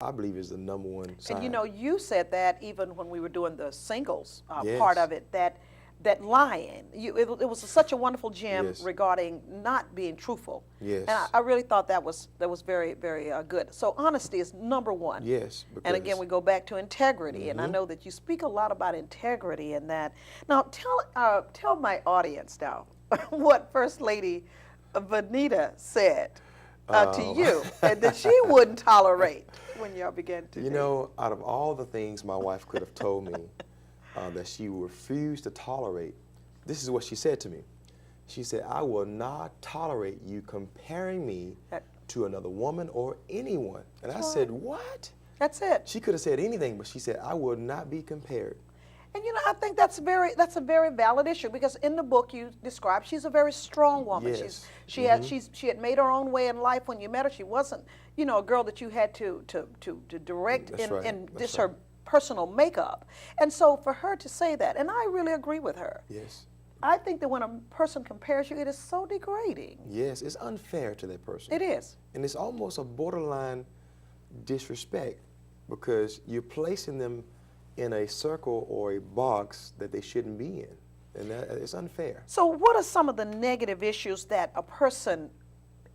I believe is the number one And you sign. know, you said that even when we were doing the singles part Yes. of it, that lying, it was such a wonderful gem Yes. regarding not being truthful, and Yes. I really thought that was very very good. So honesty is number one. Yes. And again, Because we go back to integrity, and I hmm know that you speak a lot about integrity and that. Now, tell my audience now what First Lady Vanita said to um, you, and that she wouldn't tolerate when y'all began to you date. know, out of all the things my wife could have told me that she refused to tolerate, this is what she said to me. She said, "I will not tolerate you comparing me That- to another woman or anyone." And I That's said, right. "What?" That's it. She could have said anything, but she said, "I will not be compared." And you know, I think that's a very valid issue because in the book you describe she's a very strong woman. Yes. She had made her own way in life when you met her. She wasn't, you know, a girl that you had to direct That's right. in That's this right. her personal makeup. And so for her to say that, and I really agree with her. Yes. I think that when a person compares you, it is so degrading. Yes, it's unfair to that person. It is. And it's almost a borderline disrespect because you're placing them in a circle or a box that they shouldn't be in. And that, it's unfair. So what are some of the negative issues that a person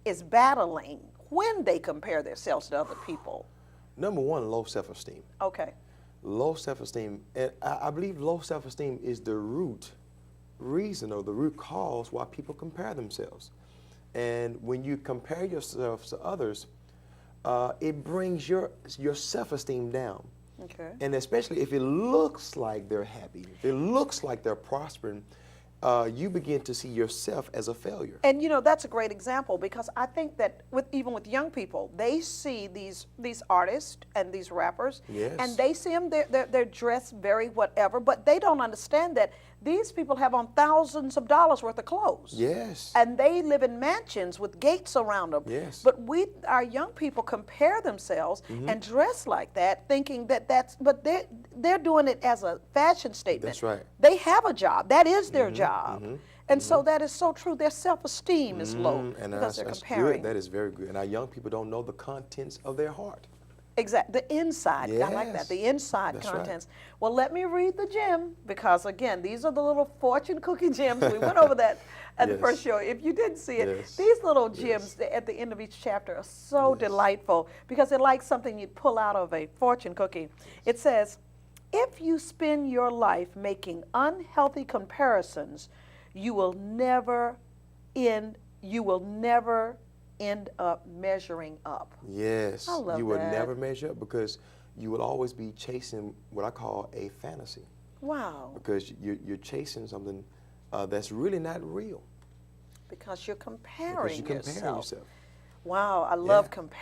is battling when they compare themselves to other people? Number one, low self-esteem. Okay. Low self-esteem, and I believe low self-esteem is the root reason or the root cause why people compare themselves. And when you compare yourselves to others, it brings your self-esteem down. Okay. And especially if it looks like they're happy, if it looks like they're prospering, you begin to see yourself as a failure. And you know, that's a great example because I think that even with young people, they see these artists and these rappers, Yes. and they see them, they're dressed very whatever, but they don't understand that these people have on thousands of dollars worth of clothes. Yes. And they live in mansions with gates around them. Yes. But our young people compare themselves and dress like that, thinking that but they're doing it as a fashion statement. That's right. They have a job. That is their job. And so that is so true. Their self-esteem is low And because they're that's comparing. good. That is very good. And our young people don't know the contents of their heart. Exactly. The inside. I like that. Yes. The inside That's right. contents. Well, let me read the gem because, again, these are the little fortune cookie gems. We went over that at the Yes. first show. If you didn't see it, Yes. these little gems at the end of each chapter are so delightful because they're like something you'd pull out of a fortune cookie. It says, if you spend your life making unhealthy comparisons, you will never end up measuring up. Yes. I love you will that. never measure up because you will always be chasing what I call a fantasy. Wow. Because you're chasing something that's really not real. Because you're Because comparing you're comparing yourself. Wow, I love Yeah. comparing.